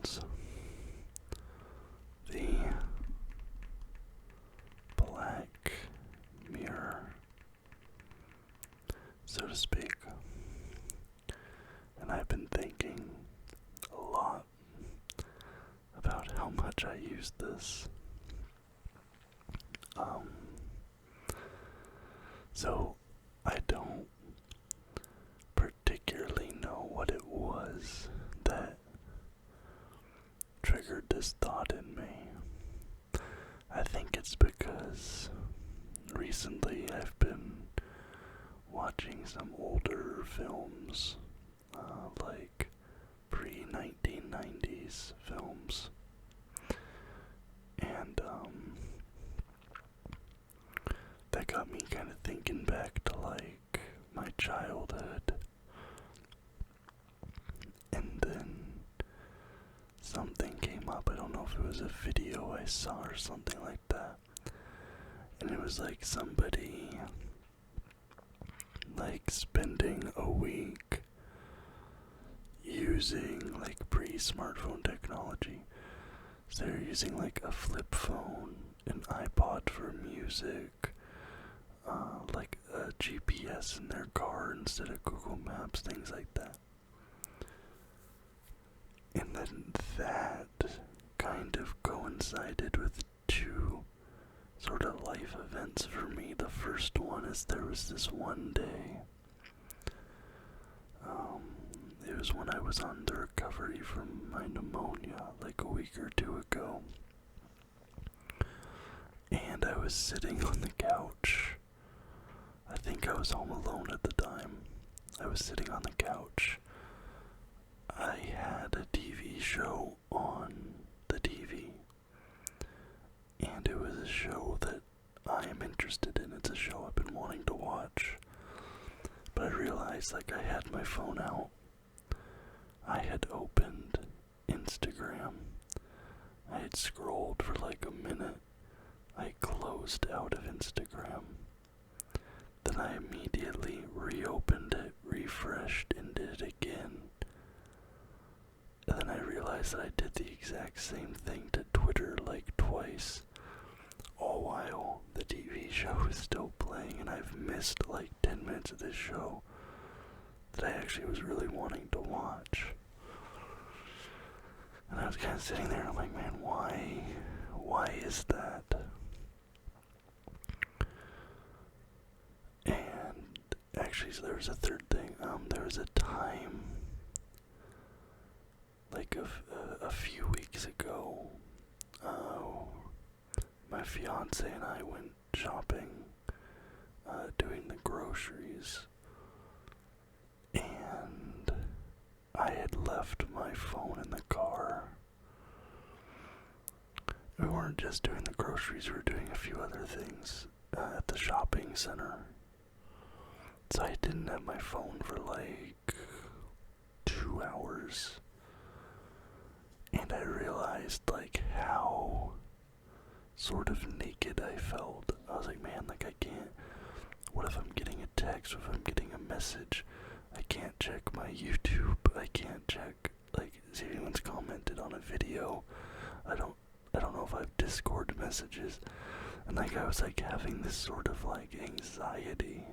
sounds. The Black Mirror, so to speak. And I've been thinking a lot about how much I use this. So I don't particularly know what it was that triggered this thought in me. I think it's because recently I've been watching some older films, like pre-1990s films, and that got me kind of thinking back to like my childhood. And then something came up. I don't know if it was a video I saw or something like that. And it was like somebody like spending a week using like pre-smartphone technology. So they're using like a flip phone, an iPod for music, like a GPS in their car instead of Google Maps, things like that. And then that kind of coincided with two sort of life events for me. The first one is there was this one day, it was when I was on the recovery from my pneumonia, like a week or two ago. And I was sitting on the couch. I think I was home alone at the time. I was sitting on the couch. I had a TV show on the TV. And it was a show that I am interested in. It's a show I've been wanting to watch. But I realized like I had my phone out. I had opened Instagram. I had scrolled for like a minute. I closed out of Instagram. Then I immediately reopened it, refreshed, and did it again. And then I realized that I did the exact same thing to Twitter like twice. All while the TV show is still playing, and I've missed like 10 minutes of this show that I actually was really wanting to watch. And I was kind of sitting there and I'm like, man, why is that? And actually, so there was a third thing. There was a time, like a few weeks ago, my fiance and I went shopping, doing the groceries, and I had left my phone in the car. We weren't just doing the groceries, we were doing a few other things at the shopping center. So I didn't have my phone for like 2 hours. And I realized like how sort of naked I felt. I was like, man, like I can't, what if I'm getting a text, what if I'm getting a message? I can't check my YouTube, I can't check, like, see if anyone's commented on a video. I don't know if I have Discord messages. And like I was like having this sort of like anxiety.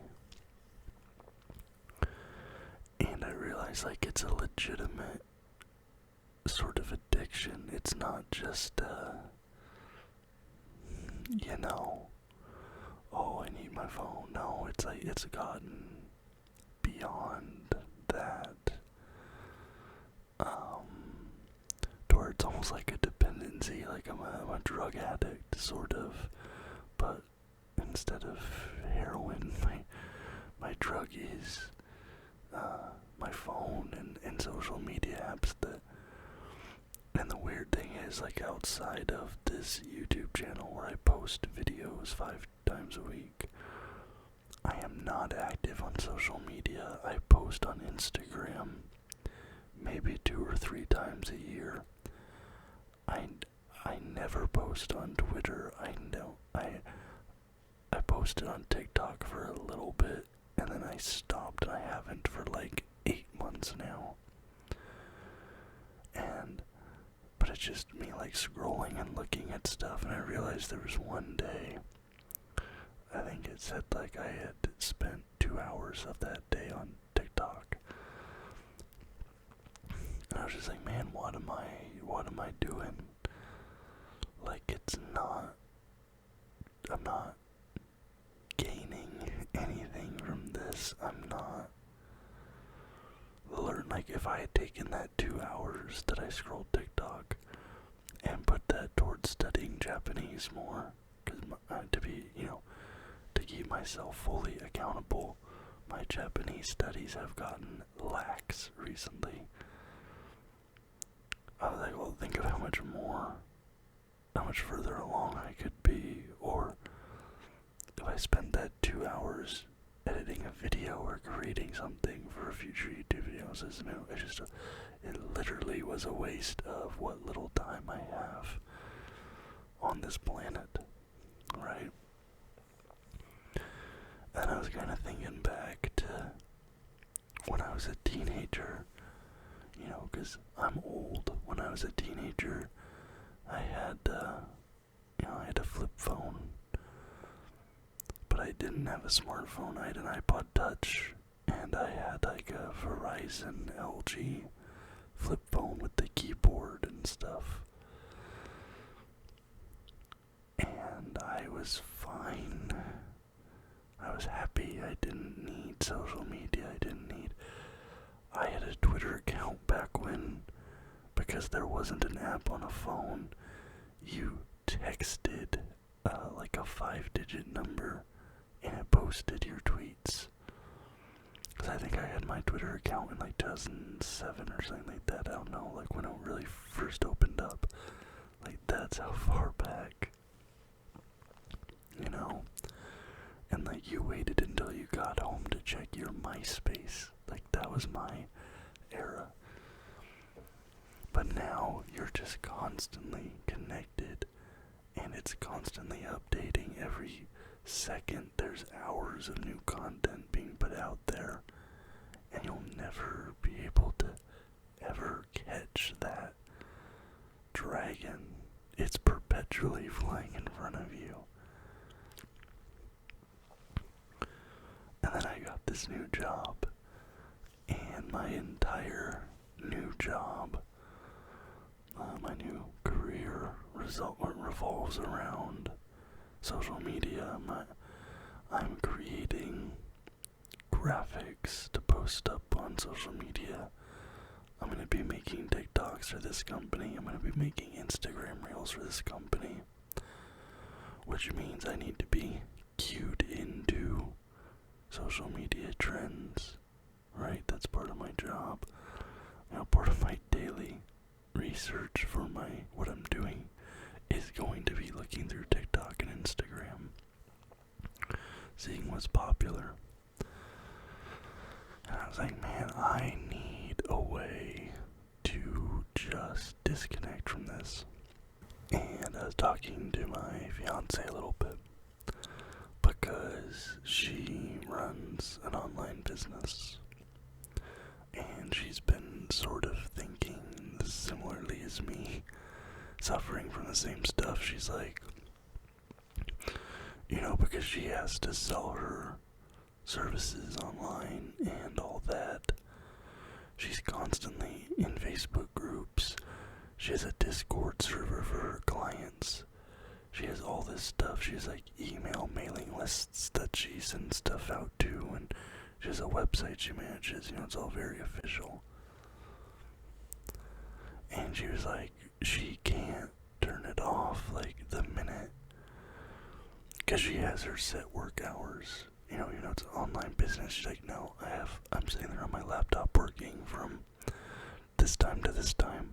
And I realized like it's a legitimate sort of addiction. It's not just oh, I need my phone. No, it's like it's gotten beyond that. To where it's almost like a dependency, like I'm a drug addict, sort of. But instead of heroin, my drug is my phone and social media apps that. And the weird thing is, like, outside of this YouTube channel where I post videos 5 times a week, I am not active on social media. I post on Instagram maybe 2 or 3 times a year. I never post on Twitter. I posted on TikTok for a little bit, and then I stopped, and I haven't for like 8 months now. And it's just me like scrolling and looking at stuff, and I realized there was one day, I think it said like I had spent 2 hours of that day on TikTok. And I was just like, man, what am I doing? Like, I'm not gaining anything from this. I'm not like, if I had taken that 2 hours that I scrolled TikTok and put that towards studying Japanese more, because to keep myself fully accountable, my Japanese studies have gotten lax recently. I was like, well, think of how much further along I could be, or if I spent that 2 hours editing a video or creating something for future YouTube videos, it literally was a waste of what little time I have on this planet, right? And I was kind of thinking back to when I was a teenager, because I'm old. When I was a teenager, I had a flip phone, but I didn't have a smartphone. I had an iPod Touch, and I had like a Verizon LG flip phone with the keyboard and stuff. And I was fine. I was happy. I didn't need social media. I had a Twitter account back when, because there wasn't an app on a phone, you texted like a 5-digit number and it posted your tweets. Because I think I had my Twitter account in like 2007 or something like that. I don't know, like when it really first opened up. Like, that's how far back. And like, you waited until you got home to check your MySpace. Like, that was my era. But now you're just constantly connected, and it's constantly updating. Every second there's hours of new content being put out there, and you'll never be able to ever catch that dragon. It's perpetually flying in front of you. And then I got this new job, and my entire new job, my new career revolves around social media. I'm creating graphics to post up on social media. I'm going to be making TikToks for this company. I'm going to be making Instagram Reels for this company, which means I need to be cued into social media trends, right? That's part of my job. Part of my daily research for what I'm doing is going to be looking through TikTok and Instagram, seeing what's popular. And I was like, man, I need a way to just disconnect from this. And I was talking to my fiance a little bit, because she runs an online business, and she's been sort of thinking similarly as me, suffering from the same stuff. She's like, because she has to sell her services online and all that, she's constantly in Facebook groups. She has a Discord server for her clients. She has all this stuff. She has like mailing lists that she sends stuff out to, and she has a website she manages. It's all very official. And she was like, she can't turn it off like the minute, because she has her set work hours. It's an online business. She's like, no, I'm sitting there on my laptop working from this time to this time.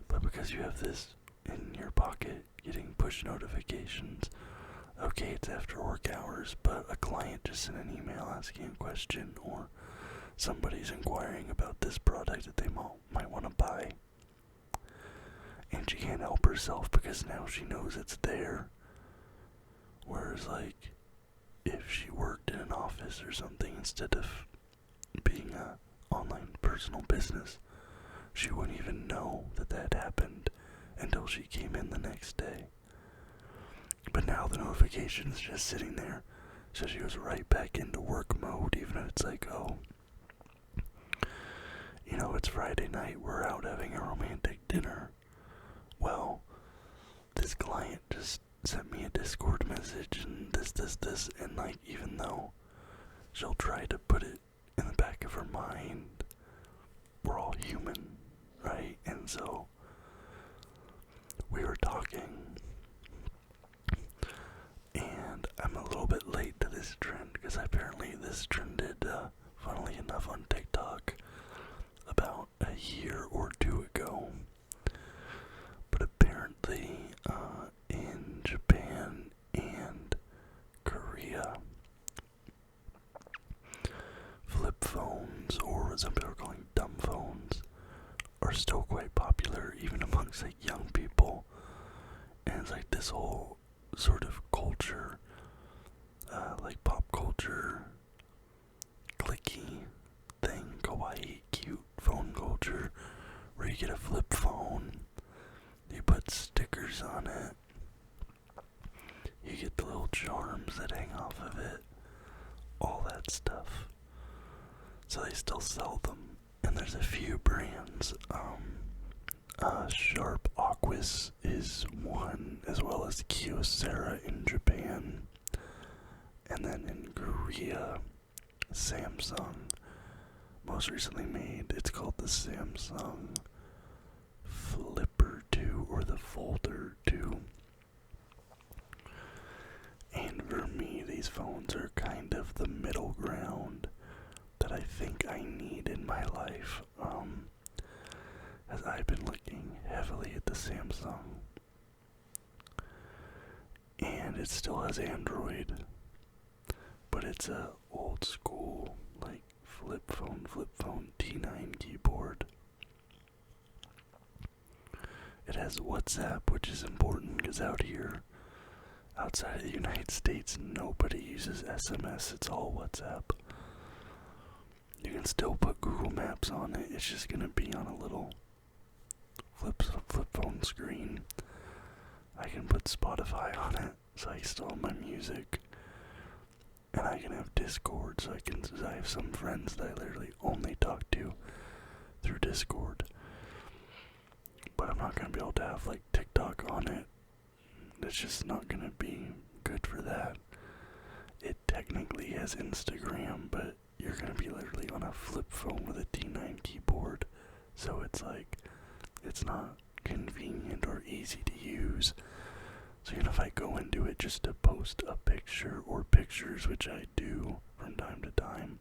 But because you have this in your pocket, getting push notifications, okay, it's after work hours, but a client just sent an email asking a question, or somebody's inquiring about this product that they might want to buy. And she can't help herself because now she knows it's there. Whereas, like, if she worked in an office or something, instead of being a online personal business, she wouldn't even know that that happened until she came in the next day. But now the notification's just sitting there, so she goes right back into work mode, even if it's like, oh, you know, it's Friday night, we're out having a romantic dinner. Well, this client just sent me a Discord message and this, and like, even though she'll try to put it in the back of her mind, we're all human, right? And so, we were talking, and I'm a little bit late to this trend, because apparently this trended, funnily enough, on TikTok about a year or two ago. But apparently, in Japan and Korea, flip phones, or what some people are calling dumb phones, are still quite popular, even amongst like young people. And it's like this whole sort of culture, like pop culture, clicky thing, kawaii, cute phone culture, where you get a flip phone, you put stickers on it, you get the little charms that hang off of it, all that stuff. So they still sell them, and there's a few brands. Sharp Aquis is one, as well as Kyocera in Japan, and then in Korea, Samsung most recently made. It's called the Samsung Flipper 2 or the Folder 2. And for me, these phones are kind of the middle ground that I think I need in my life, as I've been looking heavily at the Samsung, and it still has Android, but it's a old school, like, flip phone T9 keyboard. It has WhatsApp, which is important, because out here, outside of the United States, nobody uses SMS, it's all WhatsApp. You can still put Google Maps on it, it's just gonna be on a little flip phone screen. I can put Spotify on it, so I still have my music. And I can have Discord, so I have some friends that I literally only talk to through Discord. But I'm not gonna be able to have like TikTok on it. It's just not gonna be good for that. It technically has Instagram, but you're gonna be literally on a flip phone with a T9 keyboard. So it's like, it's not convenient or easy to use. So if I go into it just to post a picture or pictures, which I do from time to time,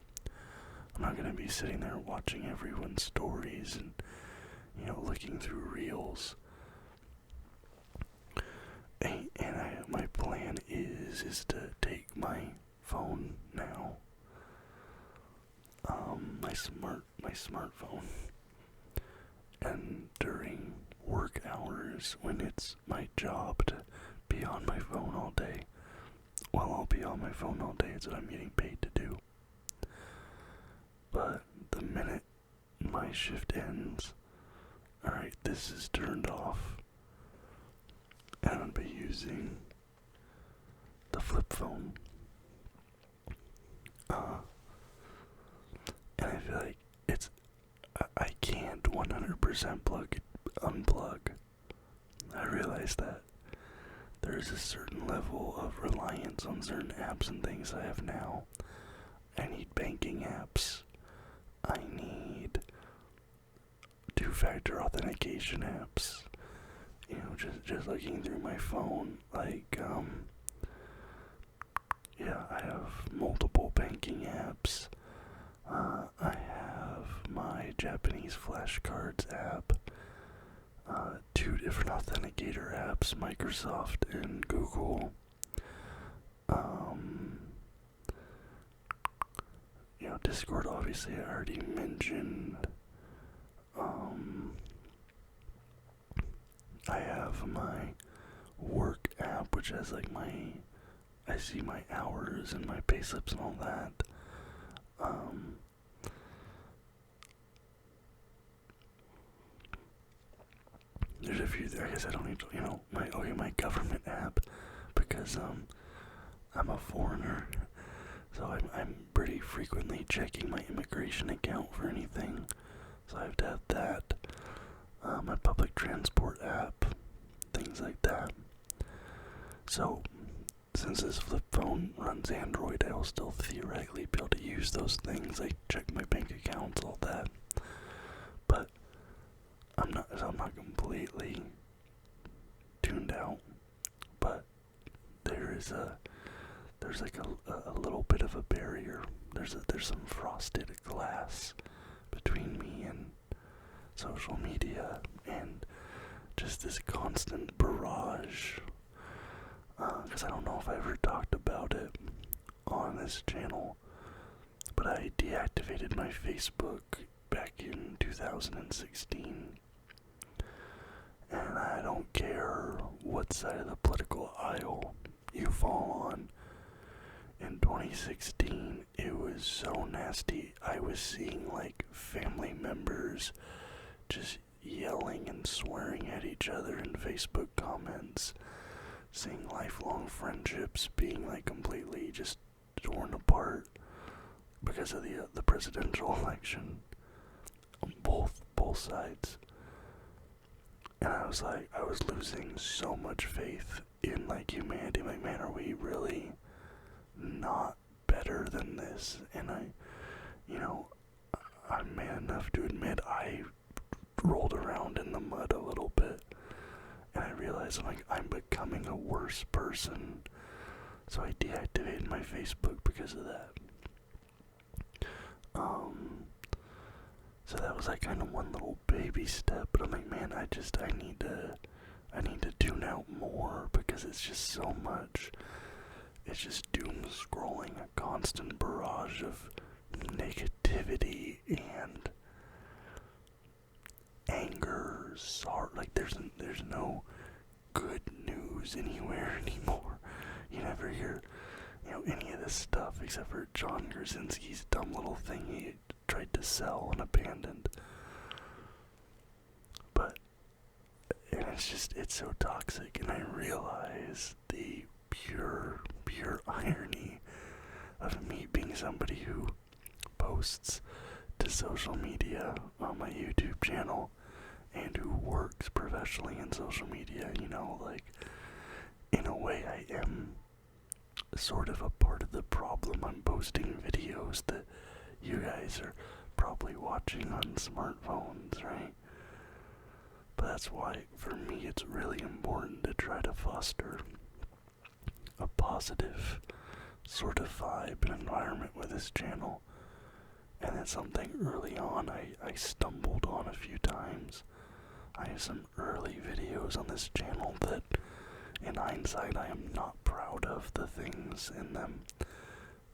I'm not gonna be sitting there watching everyone's stories and, you know, looking through reels. And my plan is to take my phone now, my smartphone, and during work hours, when it's my job to be on my phone all day, well, I'll be on my phone all day. It's what I'm getting paid to do. But the minute my shift ends, alright, this is turned off, and I'll be using the flip phone. And I feel like I can't 100% unplug. I realize that there's a certain level of reliance on certain apps and things I have now. I need banking apps. I need two-factor authentication apps. You know, just looking through my phone, like, yeah, I have multiple banking apps. I have my Japanese flashcards app, 2 different authenticator apps, Microsoft and Google. You know, Discord, obviously, I already mentioned. I have my work app, which has like I see my hours and my payslips and all that. I guess I don't need to, my government app, because, I'm a foreigner, so I'm pretty frequently checking my immigration account for anything, so I have to have that. My public transport app, things like that. So, since this flip phone runs Android, I will still theoretically be able to use those things, like check my bank accounts, all that. But I'm not completely tuned out. But there's like a little bit of a barrier. There's some frosted glass between me and social media, and just this constant barrage. Because I don't know if I ever talked about it on this channel, but I deactivated my Facebook back in 2016. And I don't care what side of the political aisle you fall on. In 2016, it was so nasty. I was seeing like family members just yelling and swearing at each other in Facebook comments, seeing lifelong friendships being like completely just torn apart because of the presidential election on both sides. And I was losing so much faith in like humanity. Like, man, are we really not better than this? And I'm man enough to admit I rolled around in the mud a little bit, and I realized I'm becoming a worse person. So I deactivated my Facebook because of that. So that was like kind of one little baby step, but I'm like, man, I need to tune out more, because it's just so much. It's just doom scrolling, a constant barrage of negativity and anger, sorrow. Like there's no good news anywhere anymore. You never hear, any of this stuff except for John Krasinski's dumb little thing he tried to sell and abandoned. And it's so toxic, and I realize the pure irony of me being somebody who posts to social media on my YouTube channel and who works professionally in social media. In a way I am sort of a part of the problem. I'm posting videos that you guys are probably watching on smartphones, right? But that's why, for me, it's really important to try to foster a positive sort of vibe and environment with this channel. And that's something early on I stumbled on a few times. I have some early videos on this channel that, in hindsight, I am not proud of the things in them.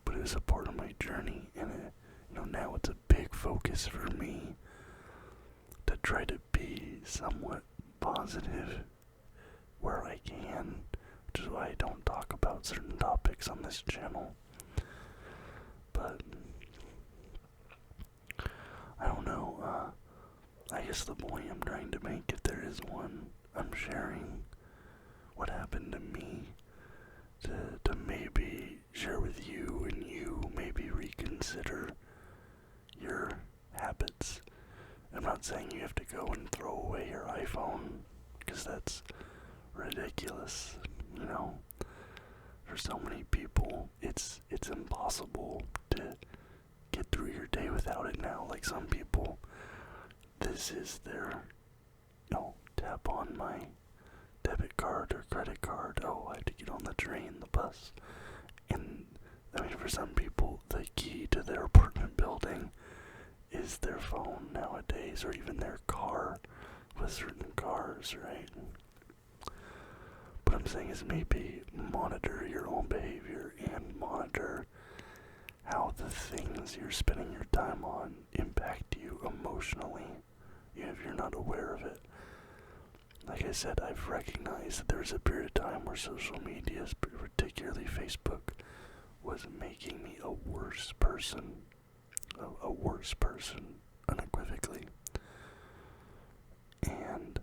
But it was a part of my journey, and now it's a big focus for me to try to be somewhat positive where I can, which is why I don't talk about certain topics on this channel. But I don't know, I guess the point I'm trying to make, if there is one, I'm sharing what happened to me to maybe share with you, and you maybe reconsider your habits. I'm not saying you have to go and throw away your iPhone, because that's ridiculous. For so many people, it's impossible to get through your day without it now. Like, some people, this is their, tap on my debit card or credit card. Oh, I have to get on the train, the bus. And, for some people, the key to their apartment building is their phone nowadays, or even their car with certain cars, right? What I'm saying is, maybe monitor your own behavior and monitor how the things you're spending your time on impact you emotionally, even if you're not aware of it. Like I said, I've recognized that there was a period of time where social media, particularly Facebook, was making me a worse person, unequivocally. And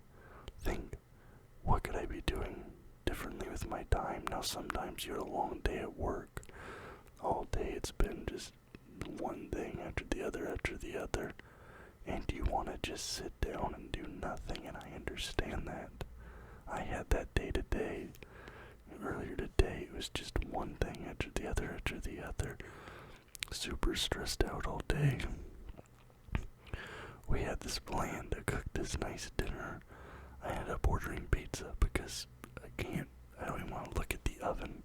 think sometimes you had a long day at work. All day it's been just one thing after the other, and you want to just sit down and do nothing, and I understand that. I had that day today. Earlier today, it was just one thing after the other. Super stressed out all day. We had this plan to cook this nice dinner. I ended up ordering pizza because I don't even want to look at the oven.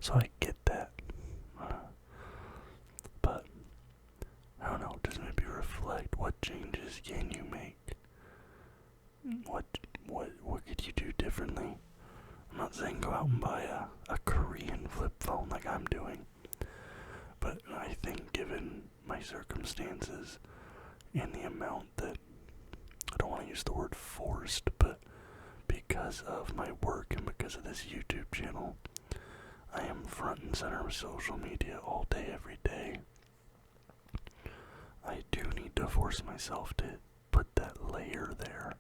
So I get that. But, I don't know, just maybe reflect, what changes can you make? What could you do differently? I'm not saying go out and buy a Korean flip phone like I'm doing. But I think given my circumstances and the amount that, I don't want to use the word forced, but because of my work and because of this YouTube channel, I am front and center of social media all day, every day. I do need to force myself to put that layer there,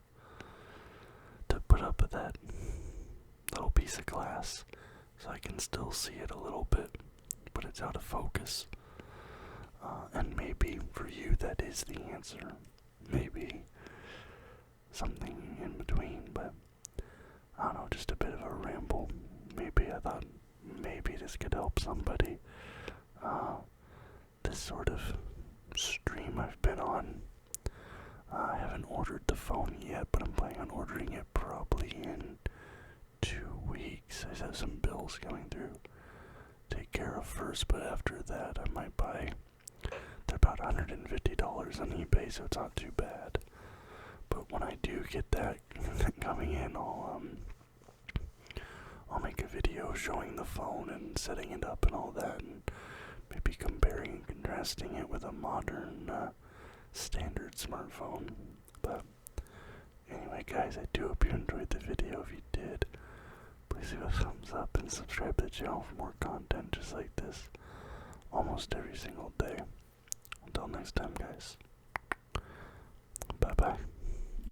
to put up that little piece of glass so I can still see it a little bit, but it's out of focus. And maybe for you that is the answer. Maybe something in between, but I don't know, just a bit of a ramble. Maybe I thought maybe this could help somebody. This sort of stream I've been on. I haven't ordered the phone yet, but I'm planning on ordering it probably in 2 weeks. I just have some bills going through take care of first, but after that I might buy. They're about $150 on eBay, so it's not too bad. But when I do get that coming in, I'll make a video showing the phone and setting it up and all that, and maybe comparing and contrasting it with a modern standard smartphone. But anyway, guys, I do hope you enjoyed the video. If you did, please leave a thumbs up and subscribe to the channel for more content just like this almost every single day. Until next time, guys. Bye bye.